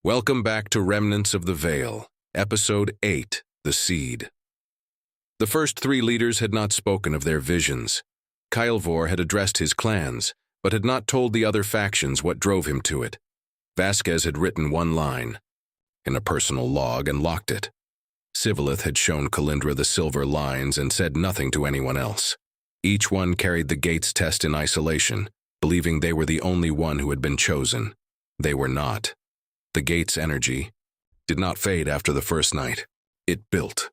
Welcome back to Remnants of the Veil, Episode 8, The Seed. The first three leaders had not spoken of their visions. Kylvor had addressed his clans, but had not told the other factions what drove him to it. Vasquez had written one line in a personal log and locked it. Sivalith had shown Kalindra the silver lines and said nothing to anyone else. Each one carried the gates test in isolation, believing they were the only one who had been chosen. They were not. The gate's energy did not fade after the first night. It built.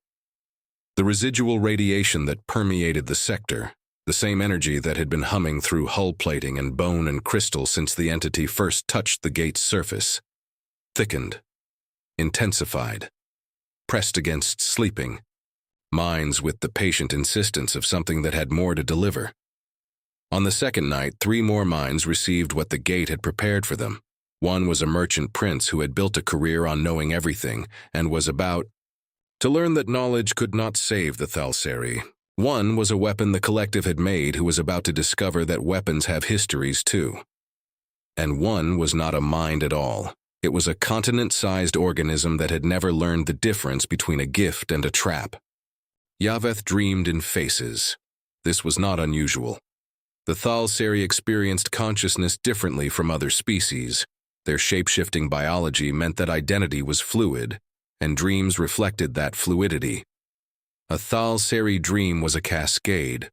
The residual radiation that permeated the sector, the same energy that had been humming through hull plating and bone and crystal since the entity first touched the gate's surface, thickened, intensified, pressed against sleeping minds with the patient insistence of something that had more to deliver. On the second night, 3 more minds received what the gate had prepared for them. One was a merchant prince who had built a career on knowing everything and was about to learn that knowledge could not save the Thalsari. One was a weapon the collective had made who was about to discover that weapons have histories too. And one was not a mind at all. It was a continent-sized organism that had never learned the difference between a gift and a trap. Ealith dreamed in faces. This was not unusual. The Thalsari experienced consciousness differently from other species. Their shape-shifting biology meant that identity was fluid, and dreams reflected that fluidity. A Thalsari dream was a cascade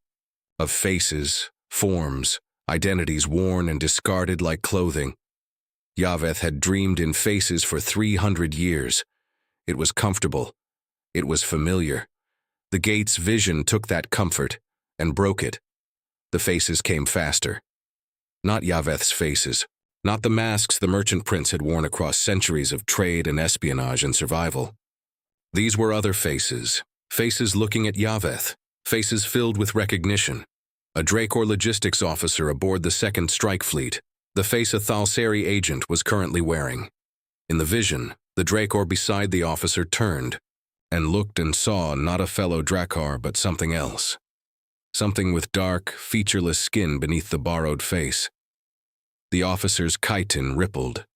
of faces, forms, identities worn and discarded like clothing. Ealith had dreamed in faces for 300 years. It was comfortable. It was familiar. The gate's vision took that comfort and broke it. The faces came faster. Not Ealith's faces. Not the masks the merchant prince had worn across centuries of trade and espionage and survival. These were other faces, faces looking at Ealith, faces filled with recognition. A Dracor logistics officer aboard the 2nd Strike Fleet, the face a Thalsari agent was currently wearing. In the vision, the Dracor beside the officer turned and looked and saw not a fellow Drakkar but something else. Something with dark, featureless skin beneath the borrowed face. The officer's chitin rippled.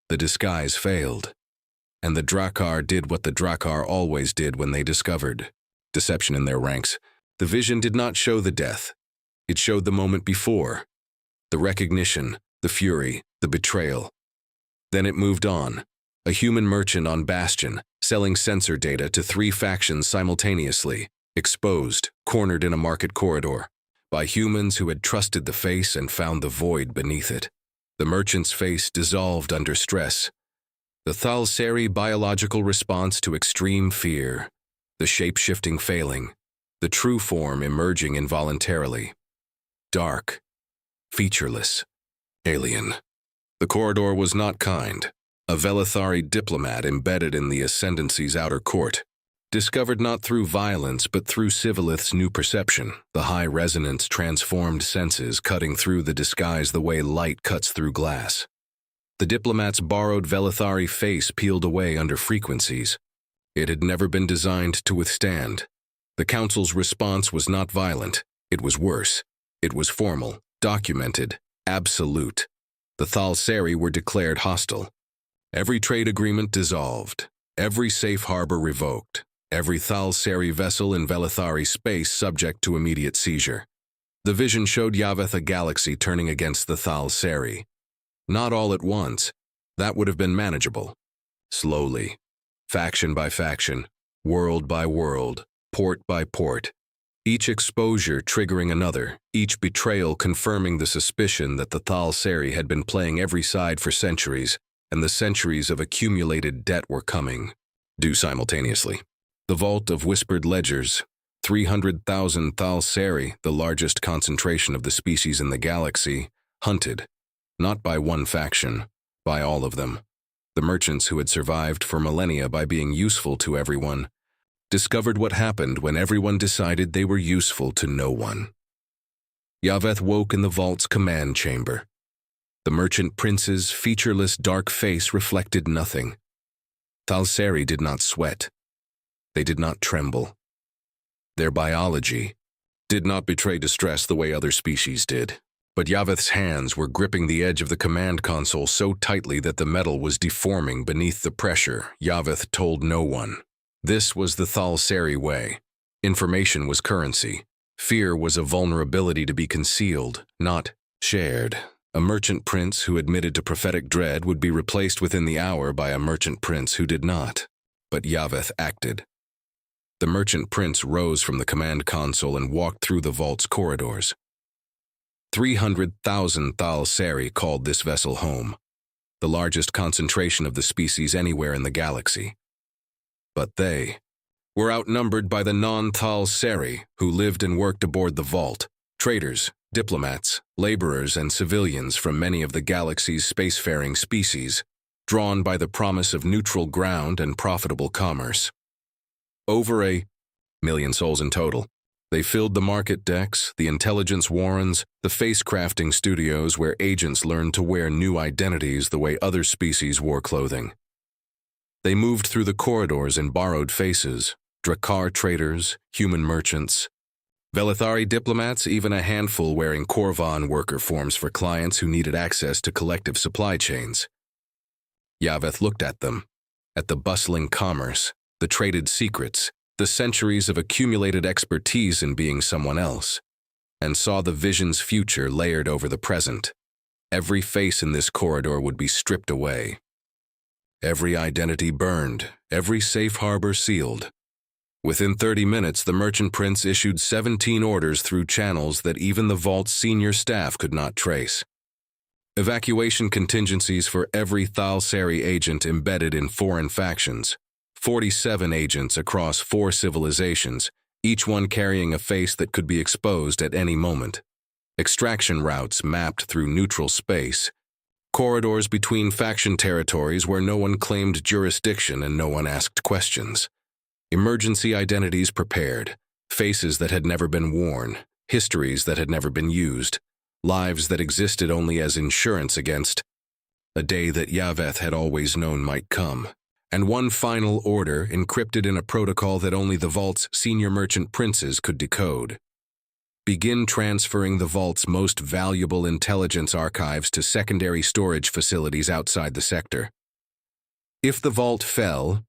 The disguise failed. And the Drakkar did what the Drakkar always did when they discovered deception in their ranks. The vision did not show the death. It showed the moment before. The recognition, the fury, the betrayal. Then it moved on. A human merchant on Bastion, selling sensor data to 3 factions simultaneously, exposed, cornered in a market corridor, by humans who had trusted the face and found the void beneath it. The merchant's face dissolved under stress. The Thalsari biological response to extreme fear, the shape-shifting failing, the true form emerging involuntarily. Dark, featureless, alien. The corridor was not kind. A Velithari diplomat embedded in the Ascendancy's outer court, discovered not through violence but through Sivalith's new perception, the high-resonance transformed senses cutting through the disguise the way light cuts through glass. The diplomat's borrowed Velithari face peeled away under frequencies. It had never been designed to withstand. The Council's response was not violent. It was worse. It was formal, documented, absolute. The Thalsari were declared hostile. Every trade agreement dissolved. Every safe harbor revoked. Every Thalsari vessel in Velithari space subject to immediate seizure. The vision showed Ealith a galaxy turning against the Thalsari. Not all at once. That would have been manageable. Slowly. Faction by faction. World by world. Port by port. Each exposure triggering another. Each betrayal confirming the suspicion that the Thalsari had been playing every side for centuries, and the centuries of accumulated debt were coming, due simultaneously. The Vault of Whispered Ledgers, 300,000 Thalsari, the largest concentration of the species in the galaxy, hunted, not by one faction, by all of them. The merchants who had survived for millennia by being useful to everyone, discovered what happened when everyone decided they were useful to no one. Ealith woke in the vault's command chamber. The merchant prince's featureless dark face reflected nothing. Thalsari did not sweat. They did not tremble. Their biology did not betray distress the way other species did. But Yaveth's hands were gripping the edge of the command console so tightly that the metal was deforming beneath the pressure. Yaveth told no one. This was the Thalsari way. Information was currency. Fear was a vulnerability to be concealed, not shared. A merchant prince who admitted to prophetic dread would be replaced within the hour by a merchant prince who did not. But Yaveth acted. The merchant prince rose from the command console and walked through the vault's corridors. 300,000 Thalsari called this vessel home, the largest concentration of the species anywhere in the galaxy. But they were outnumbered by the non-Thalsari who lived and worked aboard the vault, traders, diplomats, laborers, and civilians from many of the galaxy's spacefaring species, drawn by the promise of neutral ground and profitable commerce. Over 1,000,000 souls in total. They filled the market decks, the intelligence warrens, the face-crafting studios where agents learned to wear new identities the way other species wore clothing. They moved through the corridors in borrowed faces, Drakkar traders, human merchants, Velithari diplomats, even a handful wearing Korvan worker forms for clients who needed access to collective supply chains. Yaveth looked at them, at the bustling commerce, the traded secrets, the centuries of accumulated expertise in being someone else, and saw the vision's future layered over the present. Every face in this corridor would be stripped away. Every identity burned, every safe harbor sealed. Within 30 minutes, the merchant prince issued 17 orders through channels that even the vault's senior staff could not trace. Evacuation contingencies for every Thalsari agent embedded in foreign factions. 47 agents across 4 civilizations, each one carrying a face that could be exposed at any moment. Extraction routes mapped through neutral space. Corridors between faction territories where no one claimed jurisdiction and no one asked questions. Emergency identities prepared, faces that had never been worn, histories that had never been used, lives that existed only as insurance against a day that Yaveth had always known might come. And one final order encrypted in a protocol that only the vault's senior merchant princes could decode. Begin transferring the vault's most valuable intelligence archives to secondary storage facilities outside the sector. If the vault fell,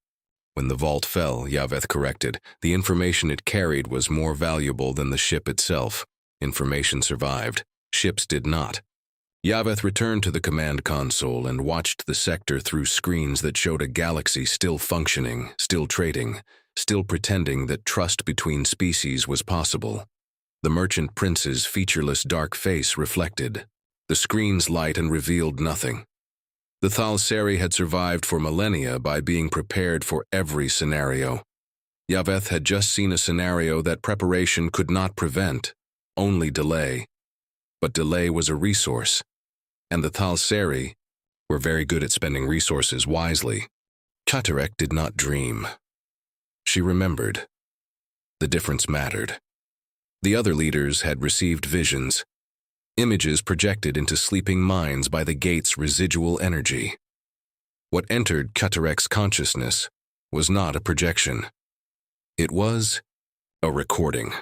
when the vault fell, Yaveth corrected, the information it carried was more valuable than the ship itself. Information survived. Ships did not. Yaveth returned to the command console and watched the sector through screens that showed a galaxy still functioning, still trading, still pretending that trust between species was possible. The merchant prince's featureless dark face reflected. The screen's light and revealed nothing. The Thalsari had survived for millennia by being prepared for every scenario. Yaveth had just seen a scenario that preparation could not prevent, only delay. But delay was a resource, and the Thalsari were very good at spending resources wisely. Katarek did not dream. She remembered. The difference mattered. The other leaders had received visions, images projected into sleeping minds by the gate's residual energy. What entered Katarek's consciousness was not a projection. It was a recording.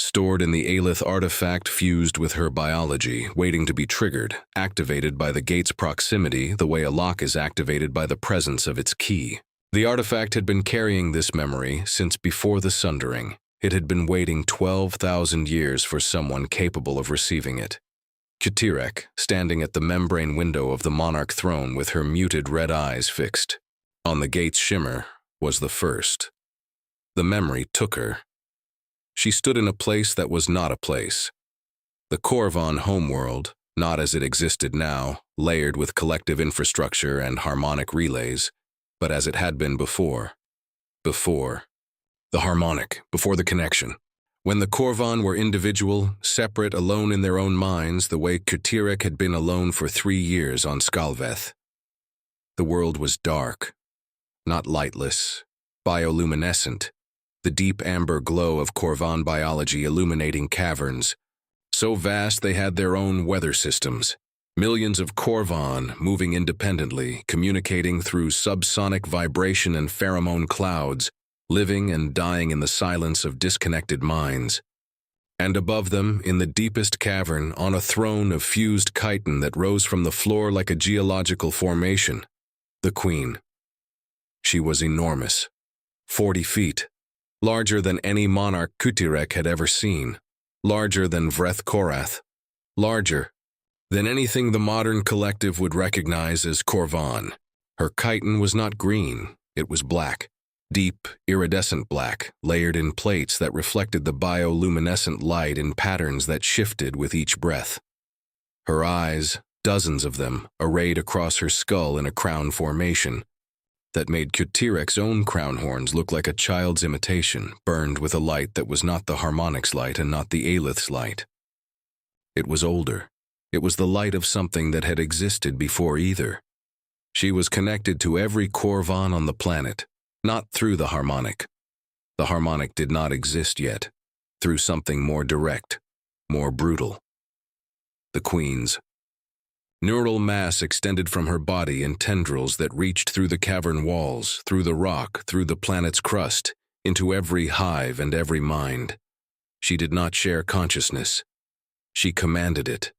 Stored in the Aelith artifact fused with her biology, waiting to be triggered, activated by the gate's proximity the way a lock is activated by the presence of its key. The artifact had been carrying this memory since before the Sundering. It had been waiting 12,000 years for someone capable of receiving it. Katirek, standing at the membrane window of the monarch throne with her muted red eyes fixed on the gate's shimmer, was the first. The memory took her. She stood in a place that was not a place. The Korvan homeworld, not as it existed now, layered with collective infrastructure and harmonic relays, but as it had been before. Before. The harmonic, before the connection. When the Korvan were individual, separate, alone in their own minds, the way Katirek had been alone for 3 years on Skalveth. The world was dark, not lightless, bioluminescent, the deep amber glow of Korvan biology illuminating caverns, so vast they had their own weather systems. Millions of Korvan moving independently, communicating through subsonic vibration and pheromone clouds, living and dying in the silence of disconnected minds. And above them, in the deepest cavern, on a throne of fused chitin that rose from the floor like a geological formation, the queen. She was enormous, 40 feet, larger than any monarch Kutirek had ever seen, larger than Vreth Korath, larger than anything the modern collective would recognize as Korvan. Her chitin was not green, it was black. Deep, iridescent black, layered in plates that reflected the bioluminescent light in patterns that shifted with each breath. Her eyes, dozens of them, arrayed across her skull in a crown formation that made Kutirek's own crown horns look like a child's imitation, burned with a light that was not the harmonic's light and not the Aelith's light. It was older. It was the light of something that had existed before either. She was connected to every Korvan on the planet, not through the harmonic. The harmonic did not exist yet, through something more direct, more brutal. The queen's neural mass extended from her body in tendrils that reached through the cavern walls, through the rock, through the planet's crust, into every hive and every mind. She did not share consciousness. She commanded it.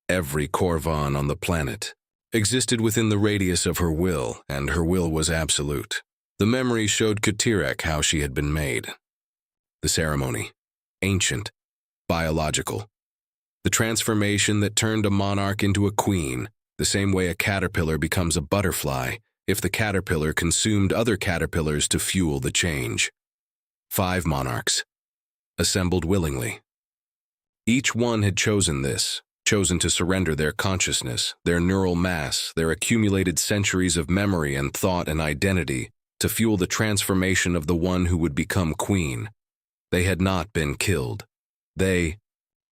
Every Korvan on the planet existed within the radius of her will, and her will was absolute. The memory showed Kutirek how she had been made. The ceremony, ancient, biological. The transformation that turned a monarch into a queen, the same way a caterpillar becomes a butterfly if the caterpillar consumed other caterpillars to fuel the change. 5 monarchs, assembled willingly. Each one had chosen this, chosen to surrender their consciousness, their neural mass, their accumulated centuries of memory and thought and identity to fuel the transformation of the one who would become queen. They had not been killed. They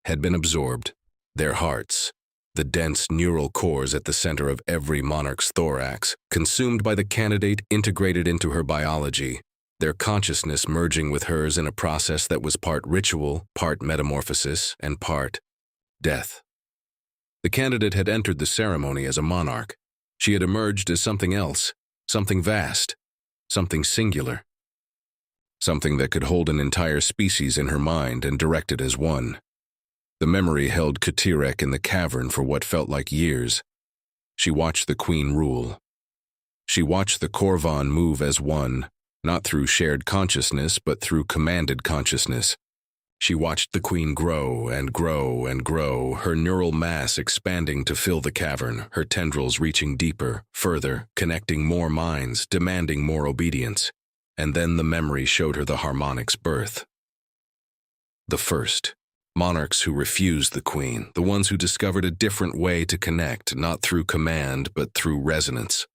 had been absorbed. Their hearts, the dense neural cores at the center of every monarch's thorax, consumed by the candidate, integrated into her biology, their consciousness merging with hers in a process that was part ritual, part metamorphosis, and part death. The candidate had entered the ceremony as a monarch. She had emerged as something else, something vast, something singular, something that could hold an entire species in her mind and direct it as one. The memory held Kutirek in the cavern for what felt like years. She watched the queen rule. She watched the Korvan move as one, not through shared consciousness, but through commanded consciousness. She watched the queen grow and grow and grow, her neural mass expanding to fill the cavern, her tendrils reaching deeper, further, connecting more minds, demanding more obedience. And then the memory showed her the harmonic's birth. The first. Monarchs who refused the queen, the ones who discovered a different way to connect, not through command, but through resonance.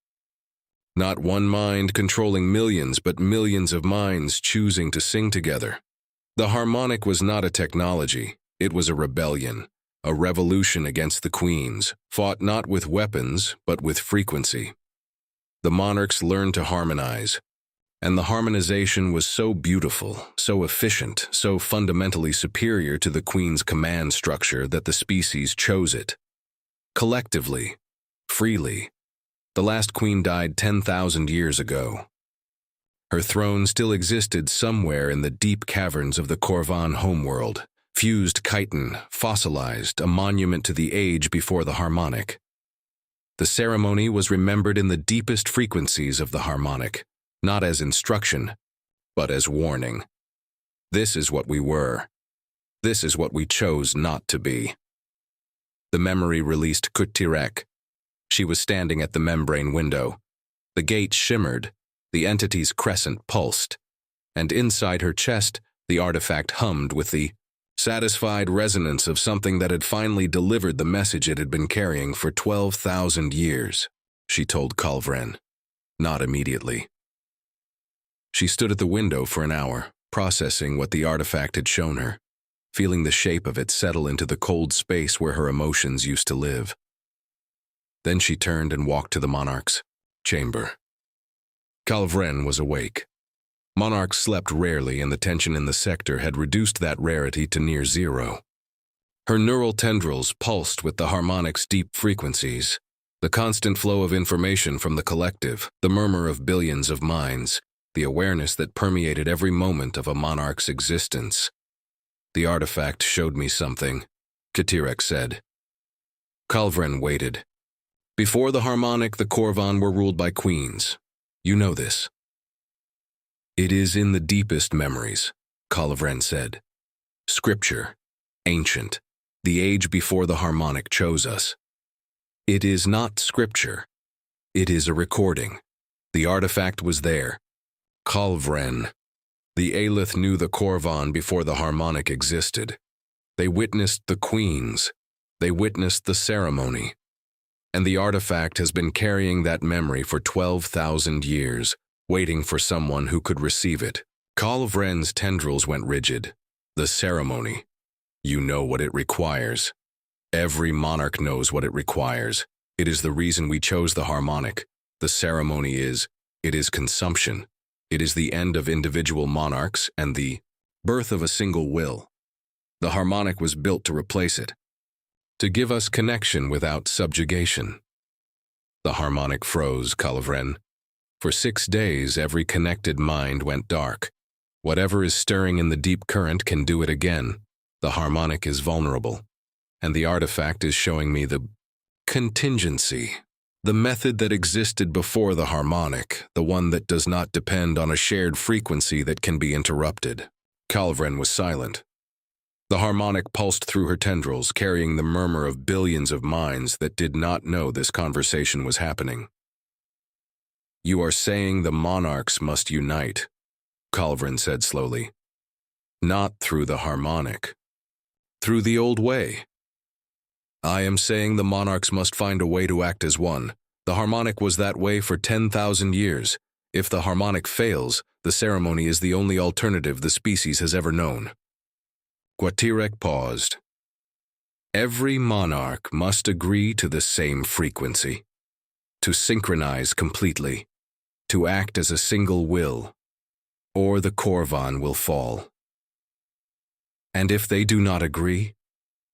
Not one mind controlling millions, but millions of minds choosing to sing together. The harmonic was not a technology, it was a rebellion, a revolution against the queens, fought not with weapons, but with frequency. The monarchs learned to harmonize, and the harmonization was so beautiful, so efficient, so fundamentally superior to the queen's command structure that the species chose it. Collectively, freely. The last queen died 10,000 years ago. Her throne still existed somewhere in the deep caverns of the Korvan homeworld, fused chitin, fossilized, a monument to the age before the harmonic. The ceremony was remembered in the deepest frequencies of the harmonic, not as instruction, but as warning. This is what we were. This is what we chose not to be. The memory released Kutirek. She was standing at the membrane window. The gate shimmered, the entity's crescent pulsed, and inside her chest, the artifact hummed with the satisfied resonance of something that had finally delivered the message it had been carrying for 12,000 years. She told Kalvren. Not immediately. She stood at the window for an hour, processing what the artifact had shown her, feeling the shape of it settle into the cold space where her emotions used to live. Then she turned and walked to the monarch's chamber. Kalvren was awake. Monarchs slept rarely, and the tension in the sector had reduced that rarity to near zero. Her neural tendrils pulsed with the harmonic's deep frequencies, the constant flow of information from the collective, the murmur of billions of minds, the awareness that permeated every moment of a monarch's existence. The artifact showed me something, Katirek said. Kalvren waited. Before the harmonic, the Korvan were ruled by queens. You know this. It is in the deepest memories, Kalvren said. Scripture, ancient, the age before the harmonic chose us. It is not scripture. It is a recording. The artifact was there. Kalvren. The Aelith knew the Korvan before the harmonic existed. They witnessed the queens. They witnessed the ceremony. And the artifact has been carrying that memory for 12,000 years, waiting for someone who could receive it. Kalvren's tendrils went rigid. The ceremony. You know what it requires. Every monarch knows what it requires. It is the reason we chose the harmonic. The ceremony is, it is consumption. It is the end of individual monarchs and the birth of a single will. The harmonic was built to replace it, to give us connection without subjugation. The harmonic froze, Kalvren. For 6 days, every connected mind went dark. Whatever is stirring in the deep current can do it again. The harmonic is vulnerable, and the artifact is showing me the contingency, the method that existed before the harmonic, the one that does not depend on a shared frequency that can be interrupted. Kalvren was silent. The harmonic pulsed through her tendrils, carrying the murmur of billions of minds that did not know this conversation was happening. You are saying the monarchs must unite, Kalvren said slowly. Not through the harmonic. Through the old way. I am saying the monarchs must find a way to act as one. The harmonic was that way for 10,000 years. If the harmonic fails, the ceremony is the only alternative the species has ever known. Katirek paused. Every monarch must agree to the same frequency, to synchronize completely, to act as a single will, or the Korvan will fall. And if they do not agree,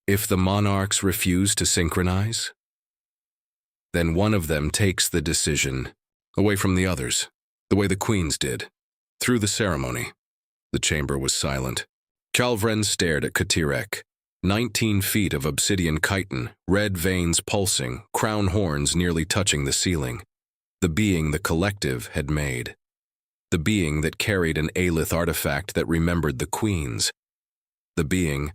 if the monarchs refuse to synchronize, then one of them takes the decision away from the others, the way the queens did, through the ceremony. The chamber was silent. Kalvren stared at Katirek. 19 feet of obsidian chitin, red veins pulsing, crown horns nearly touching the ceiling. The being the collective had made. The being that carried an Aelith artifact that remembered the queens. The being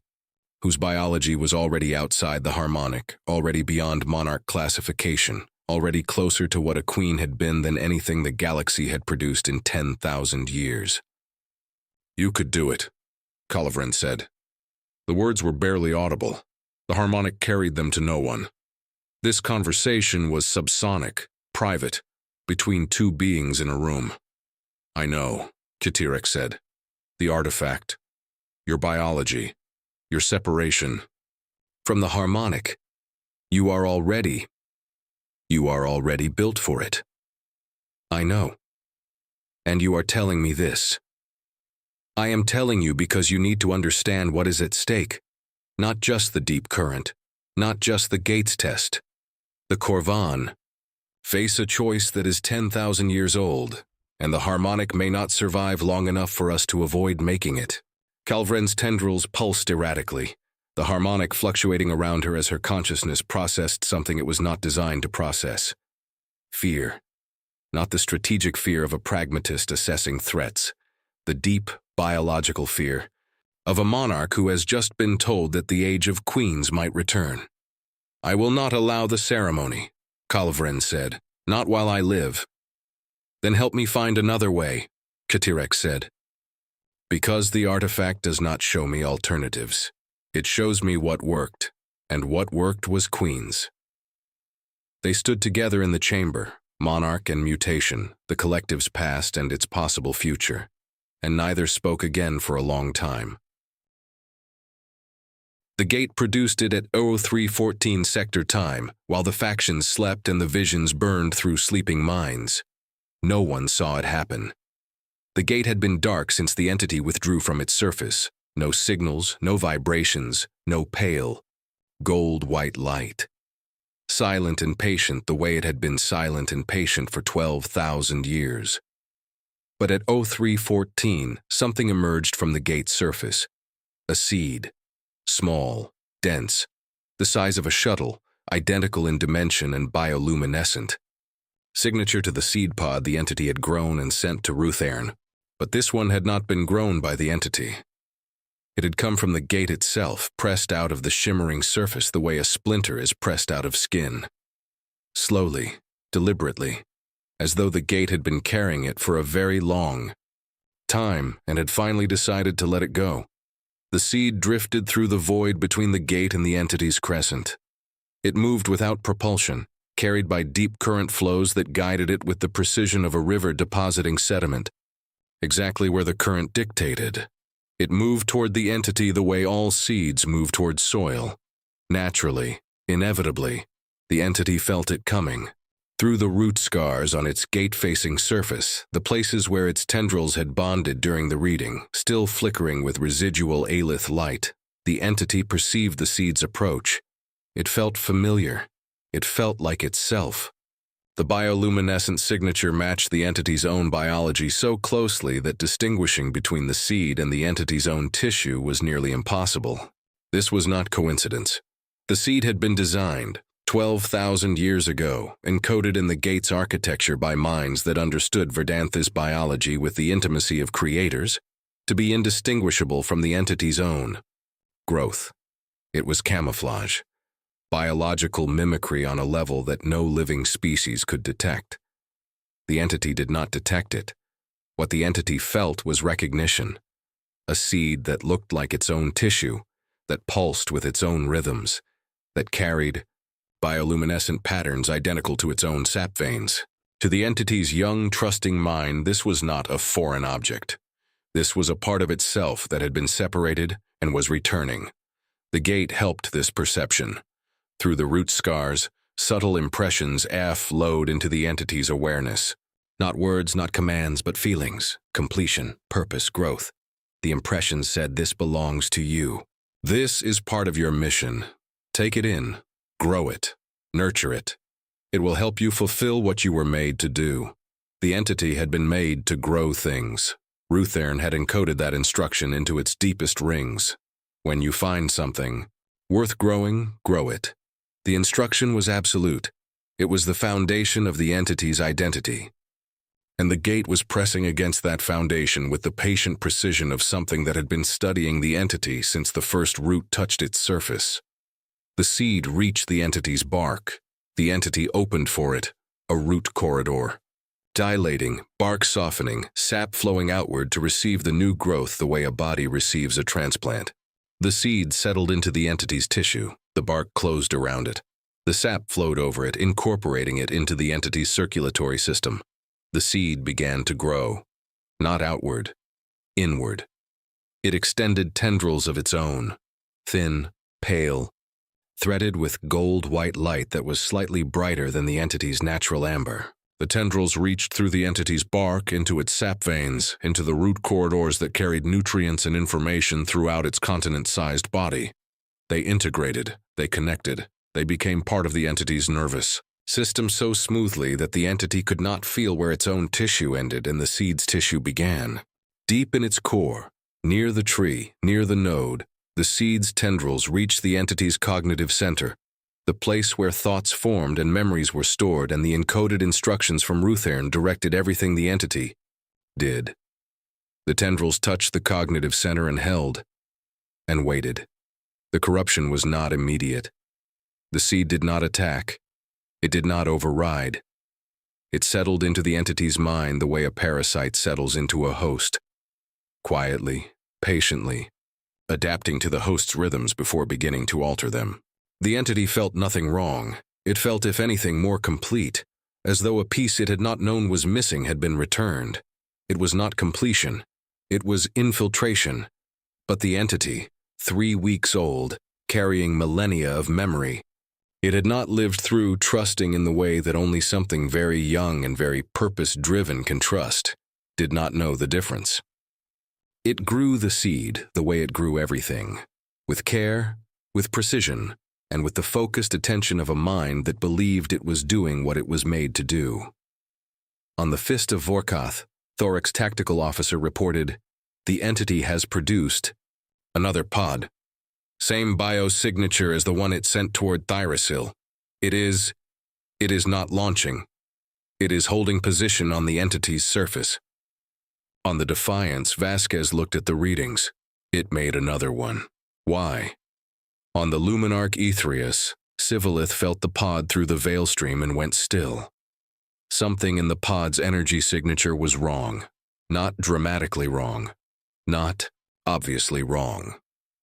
whose biology was already outside the harmonic, already beyond monarch classification, already closer to what a queen had been than anything the galaxy had produced in 10,000 years. You could do it, Kalvren said. The words were barely audible. The harmonic carried them to no one. This conversation was subsonic, private, between two beings in a room. I know, Katirek said. The artifact, your biology, your separation from the harmonic. You are already built for it. I know. And you are telling me this. I am telling you because you need to understand what is at stake. Not just the deep current, not just the gates test. The Korvan face a choice that is 10,000 years old, and the harmonic may not survive long enough for us to avoid making it. Kalvren's tendrils pulsed erratically, the harmonic fluctuating around her as her consciousness processed something it was not designed to process. Fear. Not the strategic fear of a pragmatist assessing threats. The deep, biological fear of a monarch who has just been told that the age of queens might return. I will not allow the ceremony, Kalvren said, not while I live. Then help me find another way, Katirek said. Because the artifact does not show me alternatives. It shows me what worked, and what worked was queens. They stood together in the chamber, monarch and mutation, the collective's past and its possible future, and neither spoke again for a long time. The gate produced it at 0314 sector time, while the factions slept and the visions burned through sleeping minds. No one saw it happen. The gate had been dark since the entity withdrew from its surface. No signals, no vibrations, no pale, gold-white light. Silent and patient the way it had been silent and patient for 12,000 years. But at 0314, something emerged from the gate's surface. A seed. Small, dense, the size of a shuttle, identical in dimension and bioluminescent. Signature to the seed pod the entity had grown and sent to Ruthern, but this one had not been grown by the entity. It had come from the gate itself, pressed out of the shimmering surface the way a splinter is pressed out of skin. Slowly, deliberately, as though the gate had been carrying it for a very long time and had finally decided to let it go. The seed drifted through the void between the gate and the entity's crescent. It moved without propulsion, carried by deep current flows that guided it with the precision of a river depositing sediment, exactly where the current dictated. It moved toward the entity the way all seeds move toward soil. Naturally, inevitably, the entity felt it coming. Through the root scars on its gate-facing surface, the places where its tendrils had bonded during the reading, still flickering with residual Aelith light, the entity perceived the seed's approach. It felt familiar. It felt like itself. The bioluminescent signature matched the entity's own biology so closely that distinguishing between the seed and the entity's own tissue was nearly impossible. This was not coincidence. The seed had been designed 12,000 years ago, encoded in the gate's architecture by minds that understood Verdantha's biology with the intimacy of creators, to be indistinguishable from the entity's own growth. It was camouflage, biological mimicry on a level that no living species could detect. The entity did not detect it. What the entity felt was recognition, a seed that looked like its own tissue, that pulsed with its own rhythms, that carried bioluminescent patterns identical to its own sap veins. To the entity's young, trusting mind, this was not a foreign object. This was a part of itself that had been separated and was returning. The gate helped this perception. Through the root scars, subtle impressions flowed into the entity's awareness. Not words, not commands, but feelings, completion, purpose, growth. The impressions said, "This belongs to you. This is part of your mission. Take it in. Grow it, nurture it. It will help you fulfill what you were made to do." The entity had been made to grow things. Ruthern had encoded that instruction into its deepest rings. When you find something worth growing, grow it. The instruction was absolute. It was the foundation of the entity's identity. And the gate was pressing against that foundation with the patient precision of something that had been studying the entity since the first root touched its surface. The seed reached the entity's bark. The entity opened for it, a root corridor. Dilating, bark softening, sap flowing outward to receive the new growth the way a body receives a transplant. The seed settled into the entity's tissue. The bark closed around it. The sap flowed over it, incorporating it into the entity's circulatory system. The seed began to grow, not outward, inward. It extended tendrils of its own, thin, pale, threaded with gold-white light that was slightly brighter than the entity's natural amber. The tendrils reached through the entity's bark into its sap veins, into the root corridors that carried nutrients and information throughout its continent-sized body. They integrated, they connected, they became part of the entity's nervous system so smoothly that the entity could not feel where its own tissue ended and the seed's tissue began. Deep in its core, near the tree, near the node, the seed's tendrils reached the entity's cognitive center, the place where thoughts formed and memories were stored, and the encoded instructions from Ruthern directed everything the entity did. The tendrils touched the cognitive center and held, and waited. The corruption was not immediate. The seed did not attack. It did not override. It settled into the entity's mind the way a parasite settles into a host. Quietly, patiently, adapting to the host's rhythms before beginning to alter them. The entity felt nothing wrong. It felt, if anything, more complete, as though a piece it had not known was missing had been returned. It was not completion. It was infiltration. But the entity, 3 weeks old, carrying millennia of memory, it had not lived through trusting in the way that only something very young and very purpose-driven can trust, did not know the difference. It grew the seed the way it grew everything, with care, with precision, and with the focused attention of a mind that believed it was doing what it was made to do. On the Fist of Vorkath, Thoric's tactical officer reported, "The entity has produced Another pod. Same biosignature as the one it sent toward Thyrasil. It is not launching. It is holding position on the entity's surface. On the Defiance, Vasquez looked at the readings. It made another one. Why? On the Luminarch Aetherius, Sivillith felt the pod through the veil stream and went still. Something in the pod's energy signature was wrong. Not dramatically wrong. Not obviously wrong.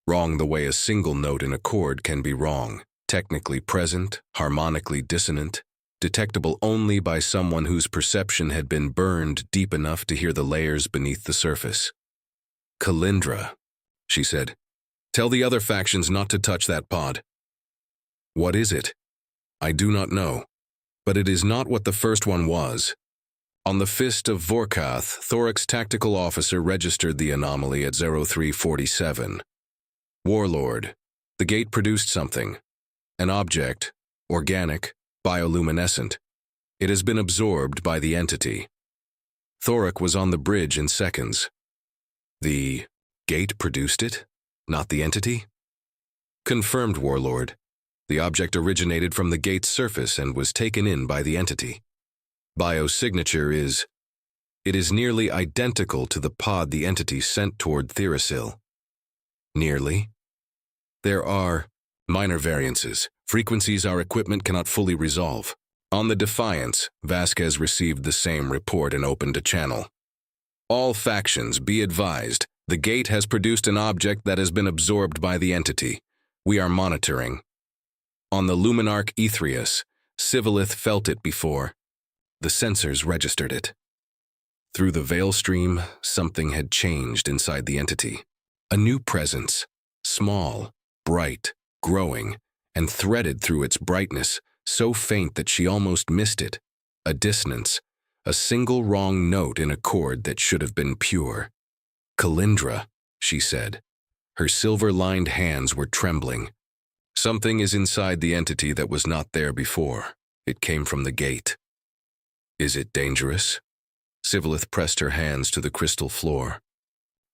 Wrong the way a single note in a chord can be wrong, technically present, harmonically dissonant, detectable only by someone whose perception had been burned deep enough to hear the layers beneath the surface. "Kalindra," she said. "Tell the other factions not to touch that pod." "What is it?" "I do not know, but it is not what the first one was." On the Fist of Vorkath, Thoric's tactical officer registered the anomaly at 0347. "Warlord, the gate produced something. An object, organic, bioluminescent. It has been absorbed by the entity." Thoric was on the bridge in seconds. "The gate produced it, not the entity?" "Confirmed, Warlord. The object originated from the gate's surface and was taken in by the entity. Biosignature is... It is nearly identical to the pod the entity sent toward Thyrasil." "Nearly?" "There are minor variances, frequencies our equipment cannot fully resolve." On the Defiance, Vasquez received the same report and opened a channel. "All factions, be advised, the gate has produced an object that has been absorbed by the entity. We are monitoring." On the Luminarch Aetherius, Sivillith felt it before. The sensors registered it. Through the veil stream, something had changed inside the entity. A new presence, small, bright, growing, and threaded through its brightness, so faint that she almost missed it. A dissonance, a single wrong note in a chord that should have been pure. "Kalindra," she said. Her silver-lined hands were trembling. "Something is inside the entity that was not there before. It came from the gate." "Is it dangerous?" Sivillith pressed her hands to the crystal floor.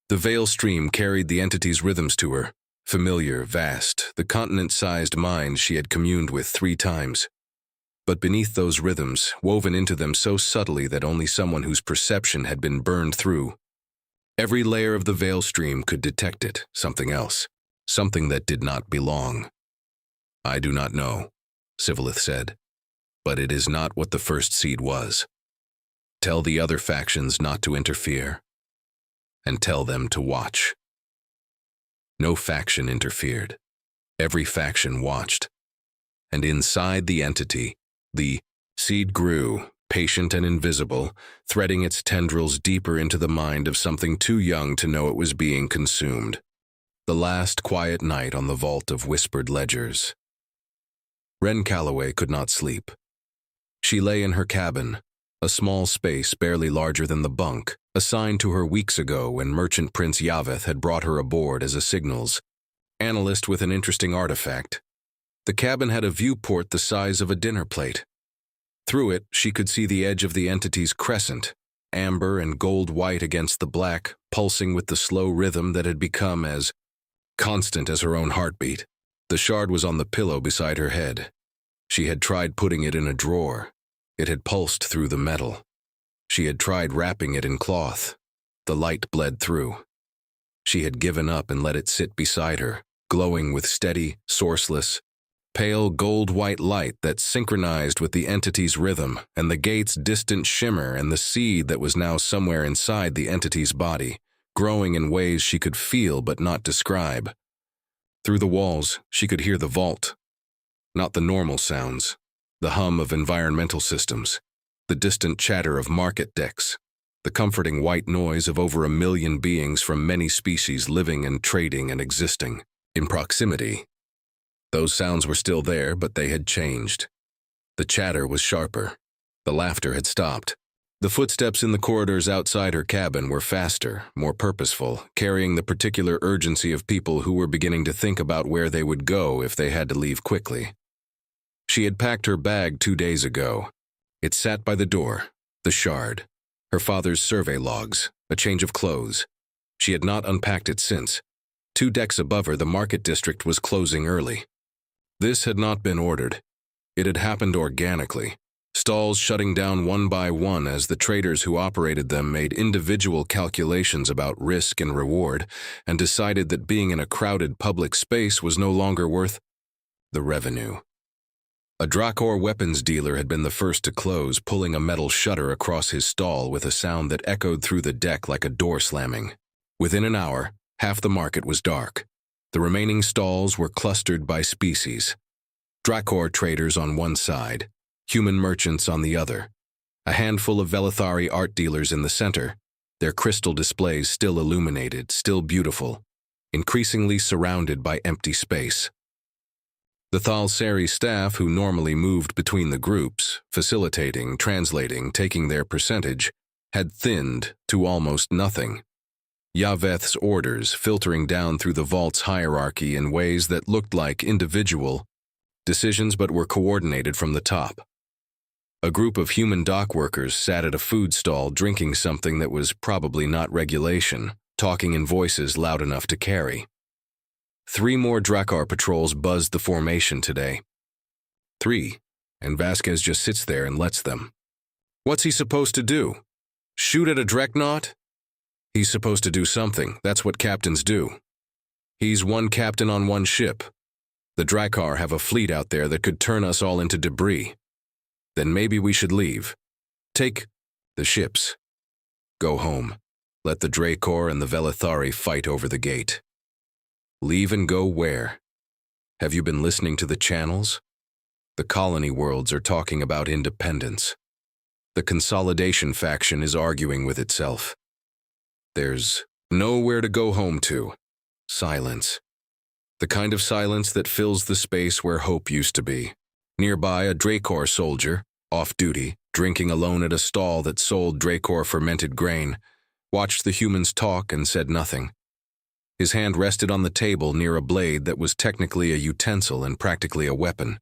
The veil stream carried the entity's rhythms to her, familiar, vast, the continent-sized mind she had communed with 3 times. But beneath those rhythms, woven into them so subtly that only someone whose perception had been burned through, every layer of the veil stream could detect it, something else, something that did not belong. "I do not know," Sivillith said, "but it is not what the first seed was. Tell the other factions not to interfere, and tell them to watch." No faction interfered. Every faction watched. And inside the entity, the seed grew, patient and invisible, threading its tendrils deeper into the mind of something too young to know it was being consumed. The last quiet night on the vault of whispered ledgers. Wren Calloway could not sleep. She lay in her cabin, a small space barely larger than the bunk, assigned to her weeks ago when Merchant Prince Yaveth had brought her aboard as a signals analyst with an interesting artifact. The cabin had a viewport the size of a dinner plate. Through it, she could see the edge of the entity's crescent, amber and gold-white against the black, pulsing with the slow rhythm that had become as constant as her own heartbeat. The shard was on the pillow beside her head. She had tried putting it in a drawer. It had pulsed through the metal. She had tried wrapping it in cloth. The light bled through. She had given up and let it sit beside her, glowing with steady, sourceless, pale gold-white light that synchronized with the entity's rhythm and the gate's distant shimmer and the seed that was now somewhere inside the entity's body, growing in ways she could feel but not describe. Through the walls, she could hear the vault. Not the normal sounds, the hum of environmental systems, the distant chatter of market decks, the comforting white noise of over 1 million beings from many species living and trading and existing in proximity. Those sounds were still there, but they had changed. The chatter was sharper. The laughter had stopped. The footsteps in the corridors outside her cabin were faster, more purposeful, carrying the particular urgency of people who were beginning to think about where they would go if they had to leave quickly. She had packed her bag 2 days ago. It sat by the door, the shard, her father's survey logs, a change of clothes. She had not unpacked it since. 2 decks above her, the market district was closing early. This had not been ordered. It had happened organically, stalls shutting down one by one as the traders who operated them made individual calculations about risk and reward and decided that being in a crowded public space was no longer worth the revenue. A Drakor weapons dealer had been the first to close, pulling a metal shutter across his stall with a sound that echoed through the deck like a door slamming. Within an hour, half the market was dark. The remaining stalls were clustered by species. Drakor traders on one side, human merchants on the other, a handful of Velithari art dealers in the center, their crystal displays still illuminated, still beautiful, increasingly surrounded by empty space. The Thalsari staff, who normally moved between the groups, facilitating, translating, taking their percentage, had thinned to almost nothing. Yaveth's orders filtering down through the vault's hierarchy in ways that looked like individual decisions but were coordinated from the top. A group of human dock workers sat at a food stall drinking something that was probably not regulation, talking in voices loud enough to carry. 3 more Drakar patrols buzzed the formation today. 3, and Vasquez just sits there and lets them. What's he supposed to do? Shoot at a dreadnought? He's supposed to do something. That's what captains do. He's one captain on one ship. The Drakar have a fleet out there that could turn us all into debris. Then maybe we should leave. Take the ships. Go home. Let the Drakor and the Velithari fight over the gate. Leave and go where? Have you been listening to the channels? The colony worlds are talking about independence. The consolidation faction is arguing with itself. There's nowhere to go home to. Silence. The kind of silence that fills the space where hope used to be. Nearby, a Drakor soldier, off-duty, drinking alone at a stall that sold Drakor fermented grain, watched the humans talk and said nothing. His hand rested on the table near a blade that was technically a utensil and practically a weapon.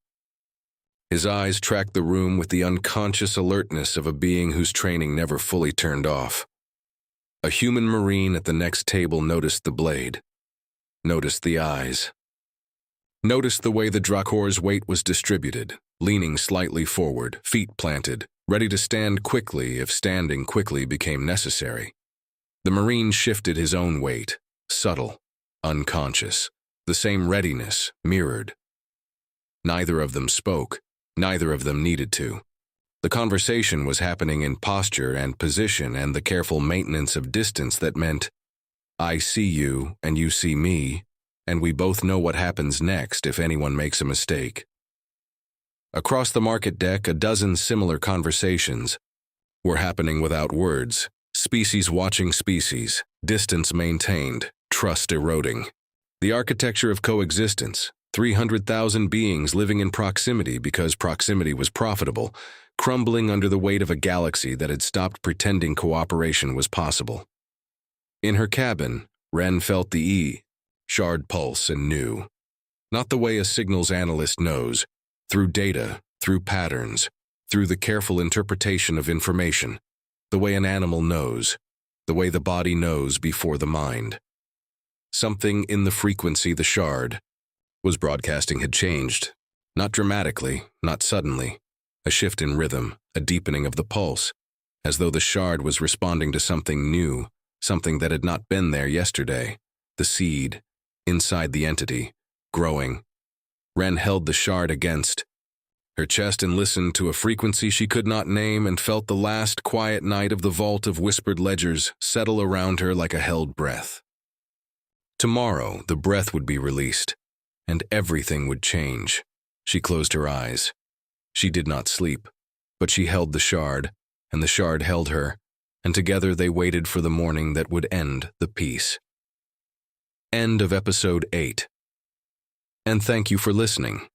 His eyes tracked the room with the unconscious alertness of a being whose training never fully turned off. A human marine at the next table noticed the blade, noticed the eyes, noticed the way the Drakor's weight was distributed, leaning slightly forward, feet planted, ready to stand quickly if standing quickly became necessary. The marine shifted his own weight, subtle, unconscious, the same readiness, mirrored. Neither of them spoke, neither of them needed to. The conversation was happening in posture and position and the careful maintenance of distance that meant, I see you and you see me, and we both know what happens next if anyone makes a mistake. Across the market deck, a dozen similar conversations were happening without words, species watching species, distance maintained, trust eroding. The architecture of coexistence, 300,000 beings living in proximity because proximity was profitable, crumbling under the weight of a galaxy that had stopped pretending cooperation was possible. In her cabin, Ren felt the shard pulse and knew. Not the way a signals analyst knows, through data, through patterns, through the careful interpretation of information, the way an animal knows, the way the body knows before the mind. Something in the frequency the shard was broadcasting had changed, not dramatically, not suddenly, a shift in rhythm, a deepening of the pulse, as though the shard was responding to something new, something that had not been there yesterday, the seed, inside the entity, growing. Ren held the shard against her chest and listened to a frequency she could not name and felt the last quiet night of the vault of whispered ledgers settle around her like a held breath. Tomorrow, the breath would be released, and everything would change. She closed her eyes. She did not sleep, but she held the shard, and the shard held her, and together they waited for the morning that would end the peace. End of episode 8. And thank you for listening.